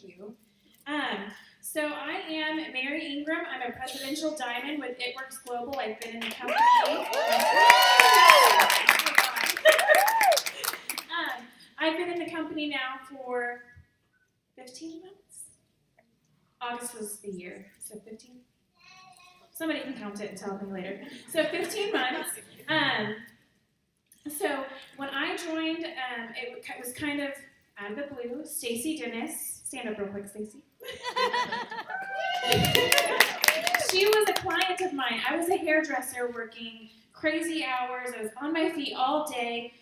you. So I am Mary Ingram. I'm a presidential diamond with It Works Global. I've been in the company. I've been in the company now for 15 months. August was the year, so 15. Somebody can count it and tell me later. So 15 months. So when I joined, it was kind of out of the blue. Stacy Dennis, stand up real quick, Stacy. She was a client of mine. I was a hairdresser working crazy hours. I was on my feet all day,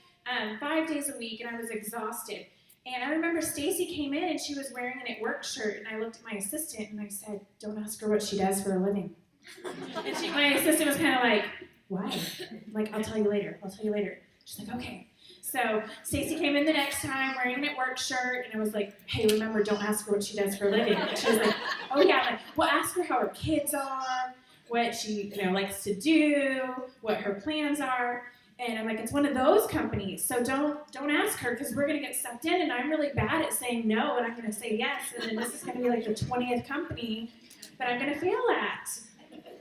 5 days a week, and I was exhausted. And I remember Stacy came in and she was wearing an It Works shirt, and I looked at my assistant and I said, "Don't ask her what she does for a living." And my assistant was kind of like, "Why?" I'm like, "I'll tell you later. I'll tell you later." She's like, "Okay." So Stacy came in the next time wearing an It Works shirt, and I was like, "Hey, remember, don't ask her what she does for a living." And she was like, "Oh yeah." I'm like, "Well, ask her how her kids are, what she likes to do, what her plans are." And I'm like, "It's one of those companies, so don't ask her because we're gonna get sucked in, and I'm really bad at saying no, and I'm gonna say yes, and then this is gonna be like the 20th company that I'm gonna fail at."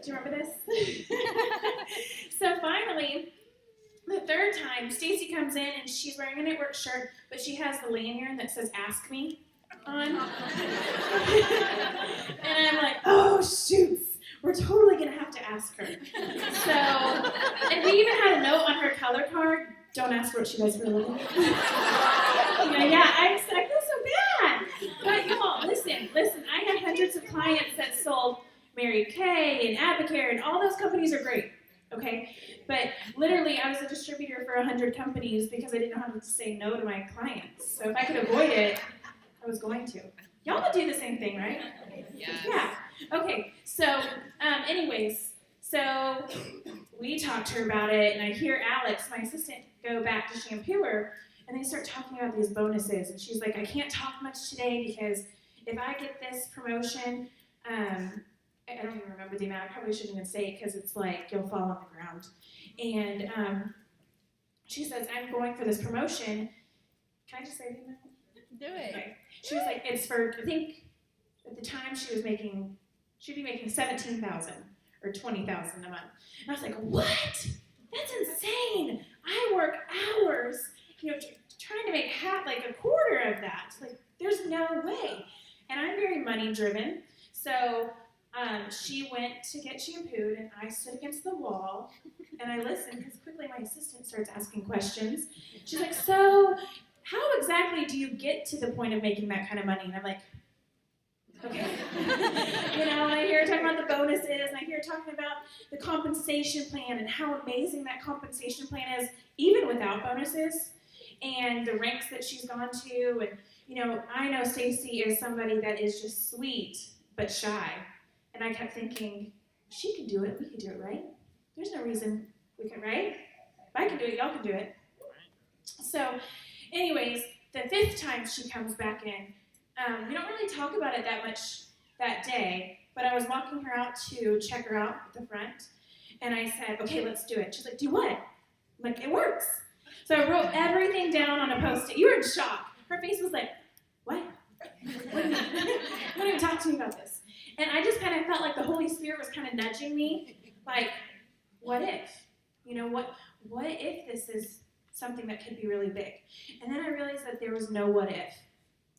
Do you remember this? So finally, the third time, Stacy comes in and she's wearing an It Works shirt, but she has the lanyard that says "Ask Me" on. And I'm like, "Oh shoot, we're totally gonna have to ask her." So, and we even had a note on her color card: "Don't ask her what she does for a living." I feel so bad. But y'all, listen. I had hundreds of clients that sold Mary Kay and Advocare, and all those companies are great. Okay, but literally I was a distributor for 100 companies because I didn't know how to say no to my clients. So if I could avoid it, I was going to. Y'all would do the same thing, right? Yes. Yeah. Okay, so anyways, so we talked to her about it, and I hear Alex, my assistant, go back to shampoo her, and they start talking about these bonuses, and she's like, "I can't talk much today because if I get this promotion, I don't even remember the amount. I probably shouldn't even say it because it's like you'll fall on the ground." And she says, "I'm going for this promotion." Can I just say the amount? Do it. Okay. She was like, it's for, I think at the time she'd be making $17,000 or $20,000 a month. And I was like, "What? That's insane. I work hours, trying to make like a quarter of that. Like, there's no way." And I'm very money driven. So she went to get shampooed, and I stood against the wall, and I listened because quickly my assistant starts asking questions. She's like, "So how exactly do you get to the point of making that kind of money?" And I'm like, okay. And I hear her talking about the bonuses, and I hear her talking about the compensation plan and how amazing that compensation plan is, even without bonuses, and the ranks that she's gone to. And, I know Stacy is somebody that is just sweet but shy. And I kept thinking, she can do it, we can do it, right? There's no reason we can, right? If I can do it, y'all can do it. So, anyways, the 5th time she comes back in, we don't really talk about it that much that day, but I was walking her out to check her out at the front, and I said, "Okay, let's do it." She's like, "Do what?" I'm like, "It works." So I wrote everything down on a Post-it. You were in shock. Her face was like, "What? Don't even talk to me about this." And I just kind of felt like the Holy Spirit was kind of nudging me, like, what if? What if this is something that could be really big? And then I realized that there was no what if,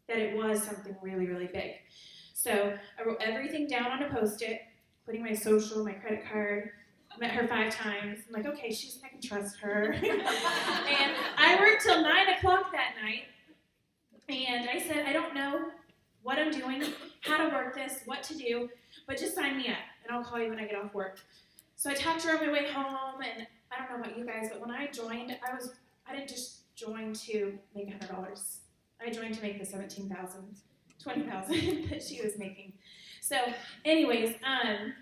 that it was something really, really big. So I wrote everything down on a Post-it, putting my social, my credit card. Met her 5 times. I'm like, okay, I can trust her. And I worked till 9 o'clock that night. And I said, "I don't know what I'm doing, how to work this, what to do, but just sign me up, and I'll call you when I get off work." So I talked to her on my way home, and I don't know about you guys, but when I joined, I didn't just join to make $100. I joined to make the $17,000, $20,000 that she was making. So anyways, I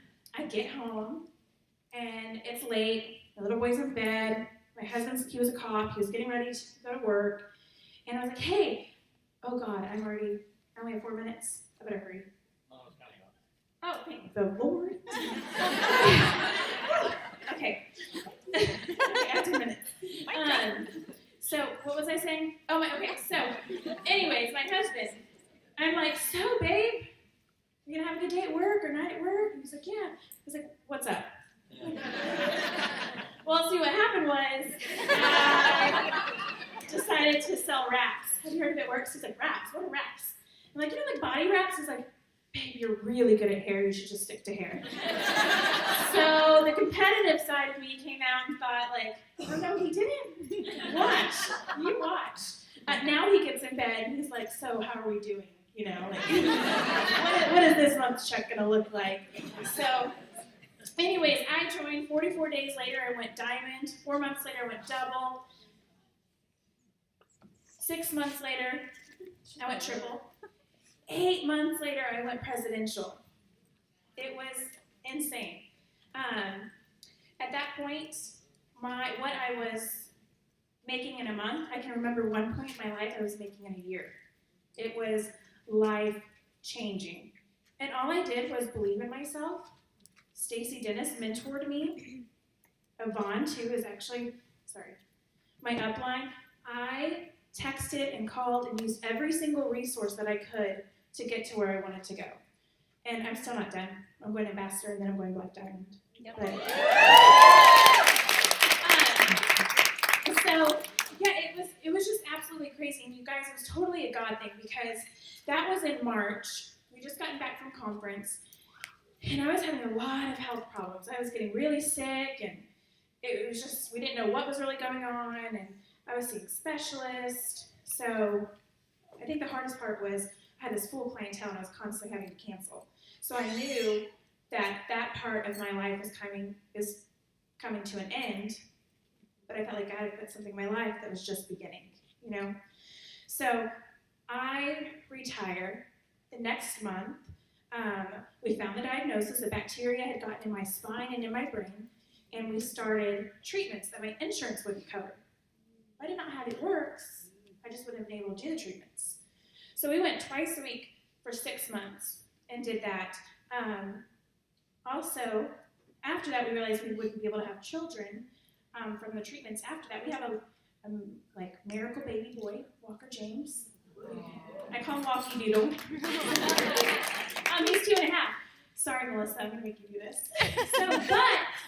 get home, and it's late. My little boy's in bed. My husband, he was a cop. He was getting ready to go to work. And I was like, "Hey, oh God, I only have 4 minutes. I better hurry." Oh, thank the Lord. Okay. I have 10 minutes. So what was I saying? Okay, so anyways, my husband, I'm like, "So good day at work or night at work? And he's like, yeah. I was like, what's up? Well, see, what happened was I decided to sell wraps. Have you heard of it works? He's like, wraps? What are wraps? I'm like, like body wraps? He's like, babe, you're really good at hair. You should just stick to hair. So the competitive side of me came out and thought, like, oh, no, he didn't. Watch. You watch. Now he gets in bed and he's like, so how are we doing? What is this month's check going to look like? So anyways, I joined. 44 days later, I went diamond. 4 months later, I went double. 6 months later, I went triple. 8 months later, I went presidential. It was insane. At that point, what I was making in a month, I can remember one point in my life I was making in a year. It was life-changing. And all I did was believe in myself. Stacy Dennis mentored me. Yvonne, too, is actually, my upline. I texted and called and used every single resource that I could to get to where I wanted to go. And I'm still not done. I'm going ambassador and then I'm going black diamond. Yep. So, yeah, it was just absolutely crazy. And you guys, it was totally a God thing because that was in March. We just gotten back from conference. And I was having a lot of health problems. I was getting really sick and it was just, we didn't know what was really going on. And I was seeing specialists. So I think the hardest part was I had this full clientele and I was constantly having to cancel. So I knew that part of my life is coming to an end, but I felt like God had put something in my life that was just beginning, So I retire. The next month, we found the diagnosis that bacteria had gotten in my spine and in my brain, and we started treatments that my insurance wouldn't cover. I did not have it works. I just wouldn't have been able to do the treatments. So we went twice a week for 6 months and did that. Also, after that, we realized we wouldn't be able to have children from the treatments. After that, we have a miracle baby boy, Walker James. I call him Walkie Doodle. He's 2.5. Sorry, Melissa, I'm going to make you do this.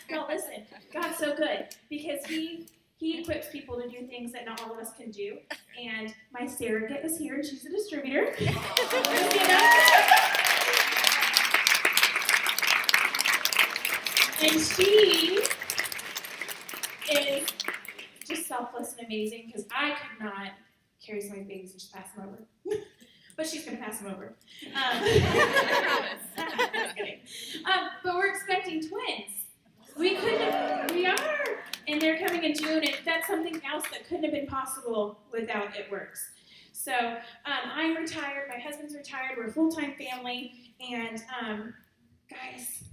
No, listen, God's so good because He equips people to do things that not all of us can do. And my surrogate is here, and she's a distributor. And she is just selfless and amazing because I could not carry so many babies and just pass them over. But she's going to pass them over. Just kidding. But we're expecting twins. We are. And they're coming in June, and that's something else that couldn't have been possible without It Works. So I'm retired, my husband's retired, we're a full-time family, and guys,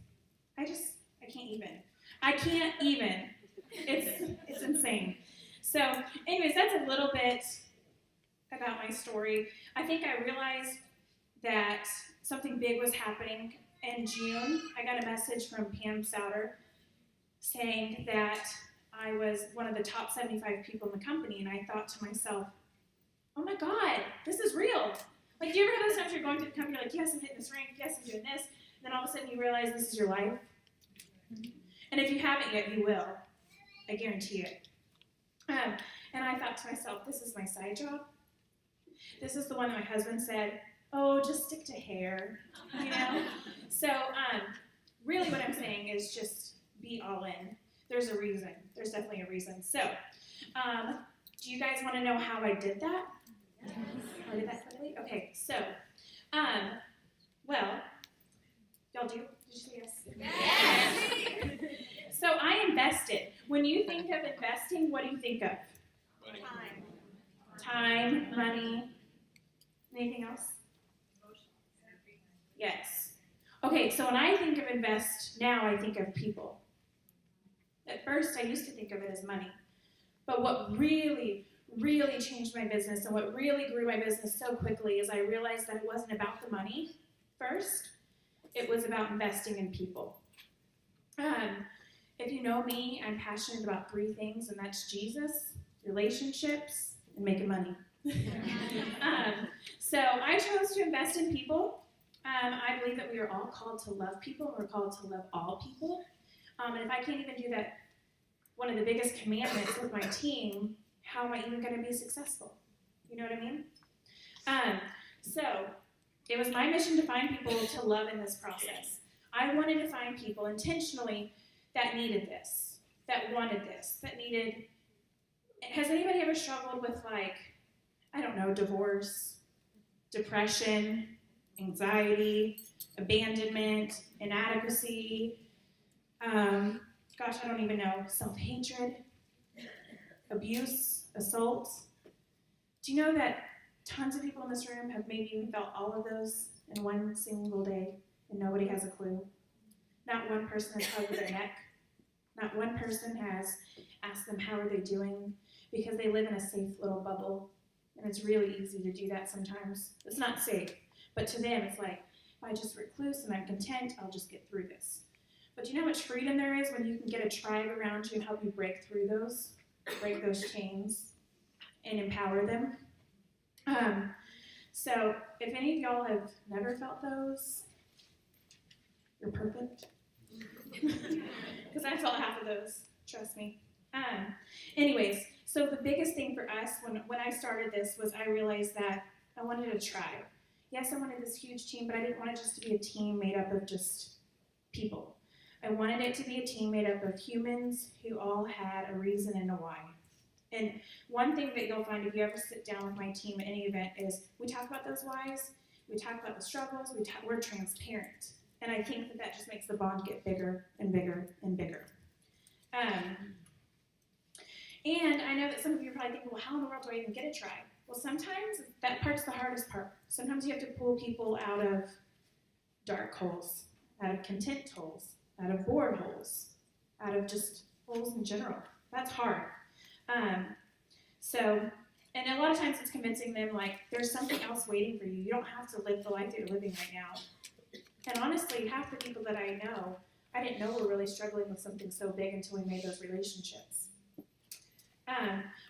I can't even. It's insane. So anyways, that's a little bit about my story. I think I realized that something big was happening in June. I got a message from Pam Souter saying that I was one of the top 75 people in the company, and I thought to myself, oh my God, this is real. Like, do you ever have those times you're going to the company, you're like, yes, I'm hitting this rank, yes, I'm doing this, and then all of a sudden you realize this is your life? And if you haven't yet, you will. I guarantee it. And I thought to myself, this is my side job. This is the one that my husband said, oh, just stick to hair, So really what I'm saying is just be all in. There's a reason. There's definitely a reason. So do you guys want to know how I did that? Yes. I did that quickly? Okay, so, well, y'all do? Did you say yes? Yes. So I invested. When you think of investing, what do you think of? Money. Time, money. Anything else? Yes. Okay, so when I think of invest now, I think of people. At first, I used to think of it as money. But what really, really changed my business and what really grew my business so quickly is I realized that it wasn't about the money first. It was about investing in people. If you know me, I'm passionate about 3 things, and that's Jesus, relationships, and making money. So I chose to invest in people. I believe that we are all called to love people, and we're called to love all people. And if I can't even do that, one of the biggest commandments with my team, how am I even going to be successful? You know what I mean? So it was my mission to find people to love in this process. I wanted to find people intentionally that needed this, that wanted this, that needed. Has anybody ever struggled with, like, I don't know, divorce, depression, anxiety, abandonment, inadequacy, gosh, I don't even know, self-hatred, abuse, assault? Do you know that tons of people in this room have maybe even felt all of those in one single day, and nobody has a clue? Not one person has hugged their neck. Not one person has asked them how are they doing, because they live in a safe little bubble, and it's really easy to do that sometimes. It's not safe, but to them it's like, if I just recluse and I'm content, I'll just get through this. But do you know how much freedom there is when you can get a tribe around you and help you break through those, break those chains, and empower them? So if any of y'all have never felt those, you're perfect. Because I felt half of those, trust me. Anyways, so the biggest thing for us when I started this was I realized that I wanted a tribe. Yes, I wanted this huge team, but I didn't want it just to be a team made up of just people. I wanted it to be a team made up of humans who all had a reason and a why. And one thing that you'll find if you ever sit down with my team at any event is we talk about those whys, we talk about the struggles, we're transparent. And I think that just makes the bond get bigger and bigger and bigger. And I know that some of you are probably thinking, well, how in the world do I even get a tribe? Well, sometimes that part's the hardest part. Sometimes you have to pull people out of dark holes, out of content holes, out of bored holes, out of just holes in general. That's hard. And a lot of times it's convincing them, like, there's something else waiting for you. You don't have to live the life that you're living right now. And honestly, half the people that I know, I didn't know were really struggling with something so big until we made those relationships.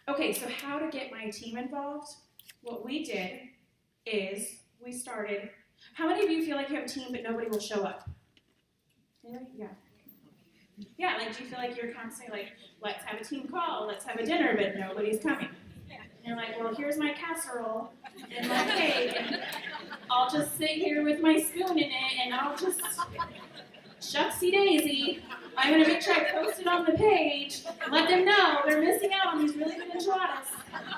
Okay, so how to get my team involved? What we did is we started. How many of you feel like you have a team but nobody will show up? Anybody? Yeah. Yeah, like do you feel like you're constantly like, let's have a team call, let's have a dinner, but nobody's coming? And you're like, well, here's my casserole and my cake, and I'll just sit here with my spoon in it, and I'll just shucksy daisy. I'm going to make sure I post it on the page, let them know they're missing out on these really good enchiladas.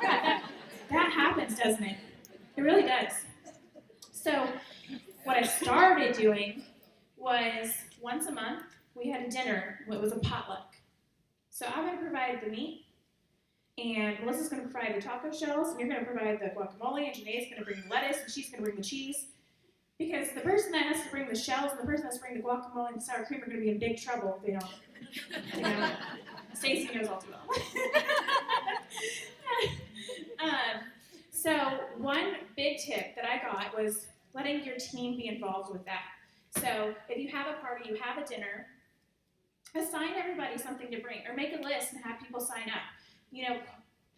Yeah, that happens, doesn't it? It really does. So what I started doing was once a month, we had a dinner. It was a potluck. So I'm going to provide the meat, and Melissa's going to provide the taco shells, and you're going to provide the guacamole, and Janae's going to bring the lettuce, and she's going to bring the cheese. Because the person that has to bring the shells and the person that has to bring the guacamole and the sour cream are going to be in big trouble if they don't. You know, Stacy knows all too well. So one big tip that I got was letting your team be involved with that. So if you have a party, you have a dinner, assign everybody something to bring, or make a list and have people sign up. You know,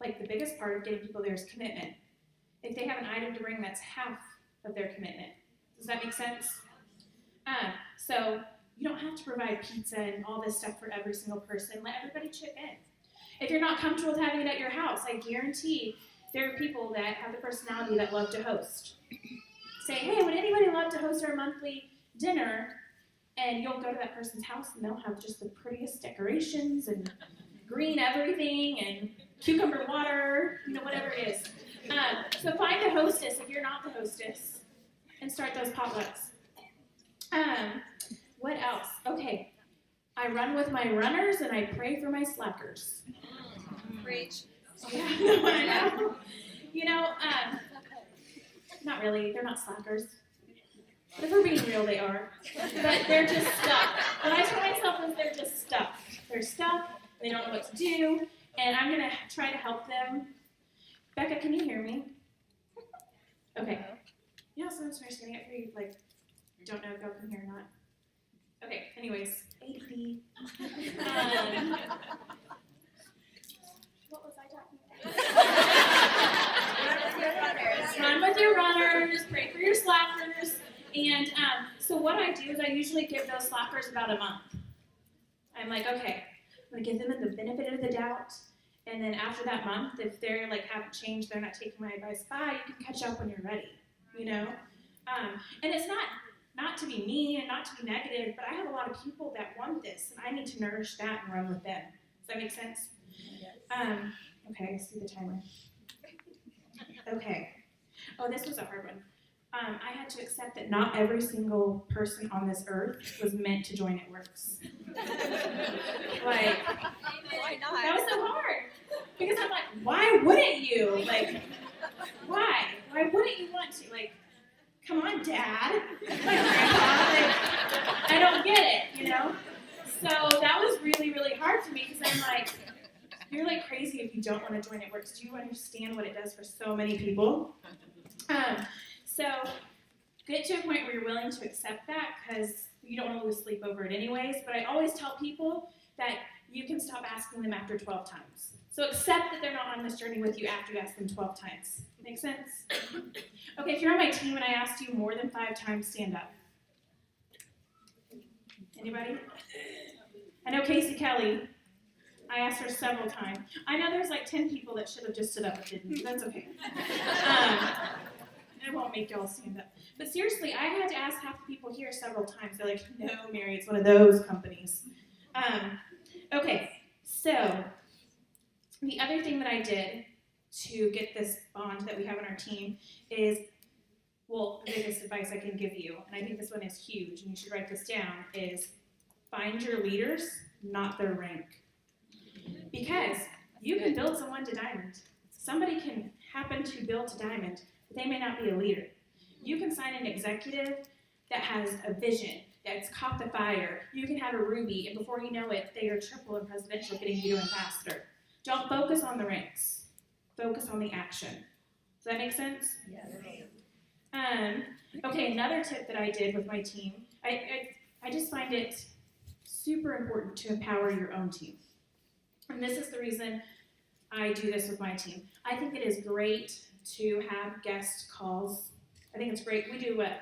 like the biggest part of getting people there is commitment. If they have an item to bring, that's half of their commitment. Does that make sense? So you don't have to provide pizza and all this stuff for every single person. Let everybody chip in. If you're not comfortable with having it at your house, I guarantee there are people that have the personality that love to host. Say, hey, would anybody love to host our monthly dinner? And you'll go to that person's house and they'll have just the prettiest decorations and green everything and cucumber water, you know, whatever it is. So find a hostess if you're not the hostess and start those potlucks. What else? Okay, I run with my runners and I pray for my slackers. Preach. Yeah, no, I know. You know, not really. They're not slackers. But if we're being real, they are. But they're just stuck. What I tell myself is they're just stuck. They're stuck. They don't know what to do. And I'm going to try to help them. Becca, can you hear me? Okay. You know, sometimes when you're standing up here, you like don't know if y'all can hear or not. Okay, anyways, ADD. What was I talking about? Run with your runners, pray for your slackers. And so what I do is I usually give those slackers about a month. I'm like, okay, I'm going to give them the benefit of the doubt. And then after that month, if they're like haven't changed, they're not taking my advice, bye, you can catch up when you're ready, you know? And it's not to be mean and not to be negative, but I have a lot of people that want this, and I need to nourish that and run with them. Does that make sense? Yes. Okay, I see the timer. Okay. Oh, this was a hard one. I had to accept that not every single person on this earth was meant to join It Works. Like, why not? that was so hard. Because I'm like, why wouldn't you? Like, why? Why wouldn't you want to? Like, come on, Dad. My grandpa. Like, I don't get it, you know? So that was really, really hard for me because I'm like, you're like crazy if you don't want to join It Works. Do you understand what it does for so many people? So get to a point where you're willing to accept that because you don't want to lose sleep over it anyways. But I always tell people that you can stop asking them after 12 times. So accept that they're not on this journey with you after you ask them 12 times. Make sense? Okay, if you're on my team and I asked you more than 5 times, stand up. Anybody? I know Casey Kelly. I asked her several times. I know there's like 10 people that should have just stood up but didn't. That's okay. I won't make y'all stand up. But seriously, I had to ask half the people here several times. They're like, no, Mary, it's one of those companies. Okay, so the other thing that I did to get this bond that we have on our team is, well, the biggest advice I can give you, and I think this one is huge, and you should write this down, is find your leaders, not their rank. Because you can build someone to diamond. Somebody can happen to build to diamond, but they may not be a leader. You can sign an executive that has a vision, that's caught the fire. You can have a Ruby, and before you know it, they are triple in presidential, getting you to ambassador. Don't focus on the ranks. Focus on the action. Does that make sense? Yes. Okay, another tip that I did with my team, I just find it super important to empower your own team. And this is the reason I do this with my team. I think it is great to have guest calls. I think it's great. We do a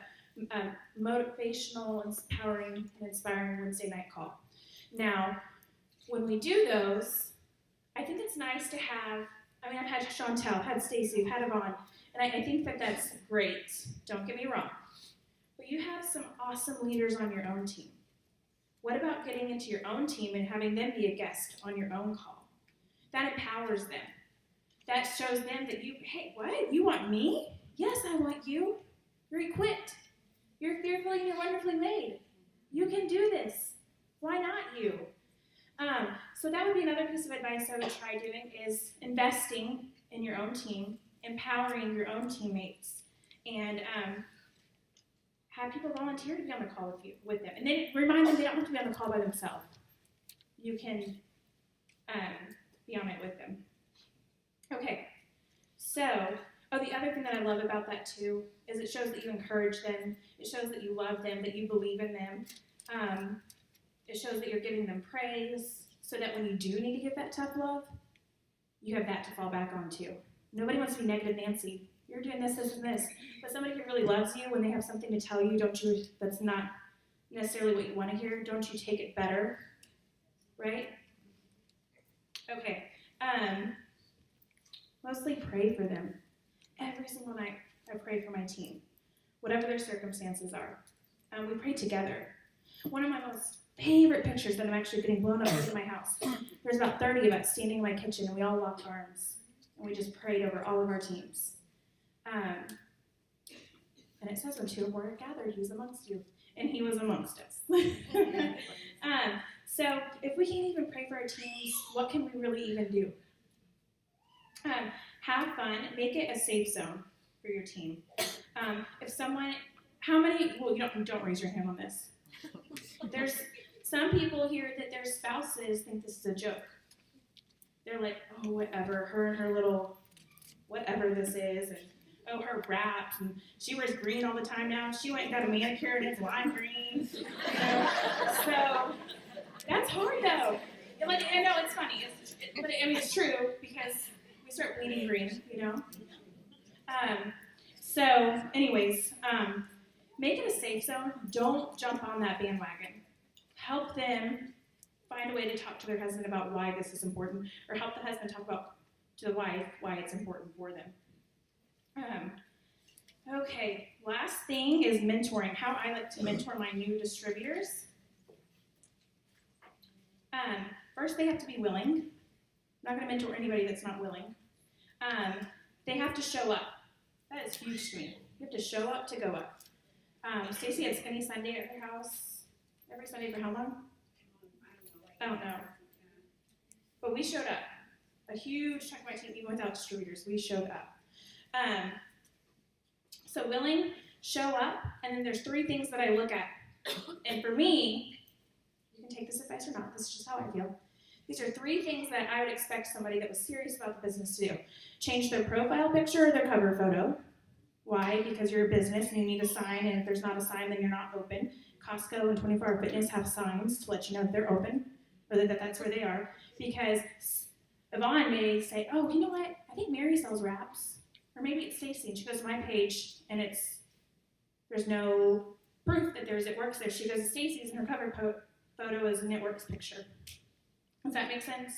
motivational, empowering, and inspiring Wednesday night call. Now, when we do those, I think it's nice to have, I've had Chantel, I've had Stacy, I've had Yvonne, and I think that that's great. Don't get me wrong. But you have some awesome leaders on your own team. What about getting into your own team and having them be a guest on your own call? That empowers them. That shows them that hey, what? You want me? Yes, I want you. You're equipped. You're fearfully and you're wonderfully made. You can do this. Why not you? So that would be another piece of advice I would try doing is investing in your own team, empowering your own teammates, and have people volunteer to be on the call with them. And then remind them they don't have to be on the call by themselves. You can be on it with them. Okay, so, the other thing that I love about that too is it shows that you encourage them. It shows that you love them, that you believe in them. It shows that you're giving them praise so that when you do need to give that tough love, you have that to fall back on too. Nobody wants to be negative Nancy. You're doing this, this, and this. But somebody who really loves you, when they have something to tell you, that's not necessarily what you want to hear, don't you take it better? Right? Okay. Mostly pray for them. Every single night, I pray for my team, whatever their circumstances are. We pray together. One of my most favorite pictures that I'm actually getting blown up in my house, there's about 30 of us standing in my kitchen, and we all locked arms, and we just prayed over all of our teams. And it says, when 2 or more are gathered, he's amongst you. And he was amongst us. So if we can't even pray for our teams, what can we really even do? Have fun. Make it a safe zone for your team. If someone, well, you don't raise your hand on this. There's some people here that their spouses think this is a joke. They're like, oh, whatever, her and her little whatever this is, and oh, her wraps, and she wears green all the time now. She went and got a manicure and it's lime green. So that's hard though. Like, I know it's funny, but it's true because we start bleeding green, So anyways, make it a safe zone. Don't jump on that bandwagon. Help them find a way to talk to their husband about why this is important, or help the husband talk about to the wife why it's important for them. Okay, last thing is mentoring. How I like to mentor my new distributors. First, they have to be willing. I'm not going to mentor anybody that's not willing. They have to show up. That is huge to me. You have to show up to go up. Stacy had Skinny Sunday at her house every Sunday for how long? I don't know. But we showed up. A huge chunk of my team, even without distributors, we showed up. So willing, show up, and then there's 3 things that I look at. And for me, you can take this advice or not, this is just how I feel. These are 3 things that I would expect somebody that was serious about the business to do. Change their profile picture or their cover photo. Why? Because you're a business and you need a sign, and if there's not a sign, then you're not open. Costco and 24-Hour Fitness have signs to let you know that they're open, or that that's where they are. Because Yvonne may say, oh, you know what? I think Mary sells wraps. Or maybe it's Stacy, and she goes to my page, and there's no proof that it works there. She goes to Stacy's, and her cover photo is a Knitworks picture. Does that make sense?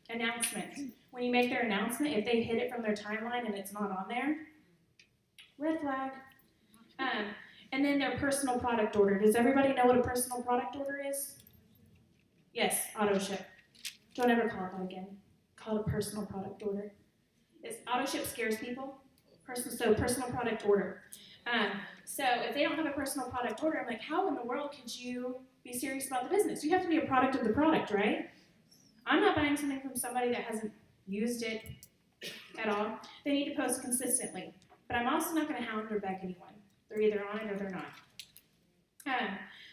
Announcement. When you make their announcement, if they hit it from their timeline and it's not on there, red flag. And then their personal product order. Does everybody know what a personal product order is? Yes, auto ship. Don't ever call it that again. Call it a personal product order. Auto ship scares people. Personal product order. So if they don't have a personal product order, I'm like, how in the world could you be serious about the business? You have to be a product of the product, right? I'm not buying something from somebody that hasn't used it at all. They need to post consistently. But I'm also not going to hound or beg anyone. They're either on it or they're not.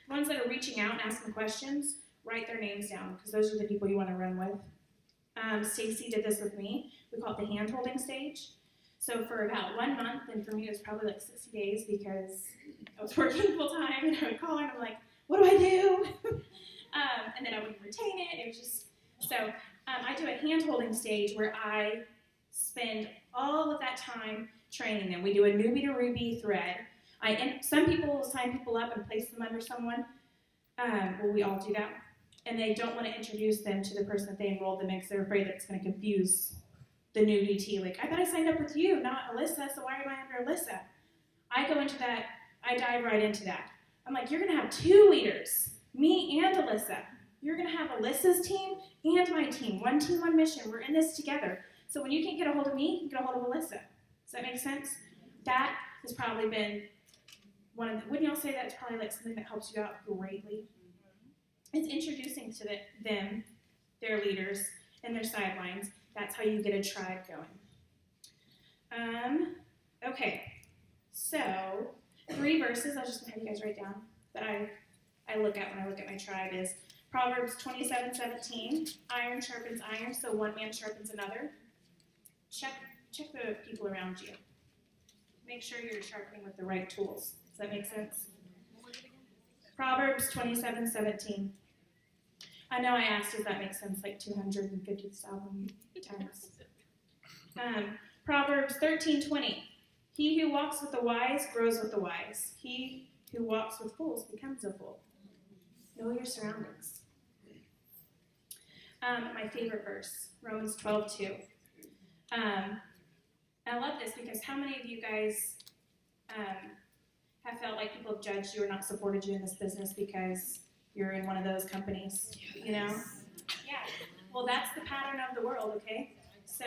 Ones that are reaching out and asking questions, write their names down, because those are the people you want to run with. Stacy did this with me. We call it the hand-holding stage. So for about 1 month, and for me it was probably like 60 days because I was working full-time, and I would call her and I'm like, what do I do? And then I wouldn't retain it. It was just, so I do a hand-holding stage where I spend all of that time training them. We do a newbie to Ruby thread. Some people will sign people up and place them under someone. Well, we all do that. And they don't want to introduce them to the person that they enrolled them in because they're afraid that it's going to confuse the newbie T. Like, I thought I signed up with you, not Alyssa, so why am I under Alyssa? I go into that, I dive right into that. I'm like, you're going to have 2 leaders, me and Alyssa. You're going to have Alyssa's team and my team. 1 team, 1 mission. We're in this together. So when you can't get a hold of me, you get a hold of Alyssa. Does that make sense? That has probably been wouldn't y'all say that's probably like something that helps you out greatly? It's introducing to them, their leaders, and their sidelines. That's how you get a tribe going. Okay, so 3 verses, I'll just have you guys write down, that I look at when I look at my tribe is Proverbs 27:17, iron sharpens iron, so one man sharpens another. Check the people around you. Make sure you're sharpening with the right tools. Does that make sense? Proverbs 27:17. I know I asked, does that make sense, like 250,000 times. Proverbs 13:20. He who walks with the wise grows with the wise. He who walks with fools becomes a fool. Know your surroundings. My favorite verse, Romans 12:2. I love this because how many of you guys have felt like people have judged you or not supported you in this business because you're in one of those companies, you know? Yeah. Well, that's the pattern of the world, okay? So,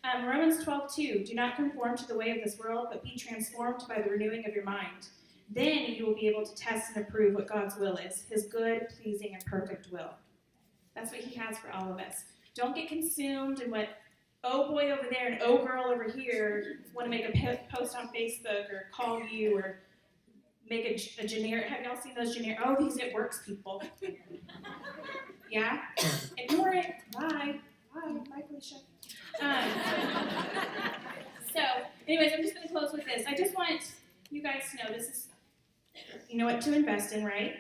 Romans 12:2, do not conform to the way of this world, but be transformed by the renewing of your mind. Then you will be able to test and approve what God's will is, his good, pleasing, and perfect will. That's what he has for all of us. Don't get consumed in what oh boy over there and oh girl over here want to make a post on Facebook or call you or make a generic. Have y'all seen those generic? Oh, these it works people. Yeah? Ignore it. Bye. Bye, Felicia. So, anyways, I'm just going to close with this. I just want you guys to know this is, you know what to invest in, right?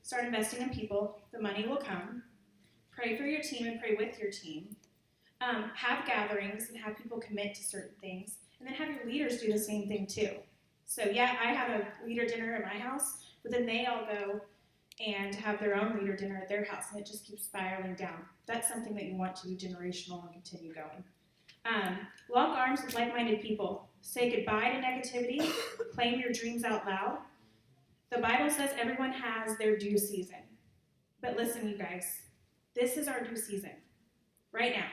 Start investing in people. The money will come. Pray for your team and pray with your team. Have gatherings and have people commit to certain things. And then have your leaders do the same thing too. So yeah, I have a leader dinner at my house, but then they all go and have their own leader dinner at their house, and it just keeps spiraling down. That's something that you want to be generational and continue going. Lock arms with like-minded people. Say goodbye to negativity. Claim your dreams out loud. The Bible says everyone has their due season. But listen, you guys, this is our due season. Right now.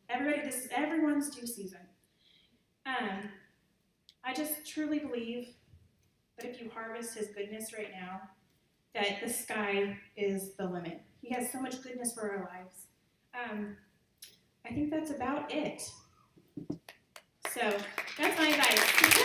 Everybody, this is everyone's due season. I just truly believe that if you harvest his goodness right now, that the sky is the limit. He has so much goodness for our lives. I think that's about it. So that's my advice.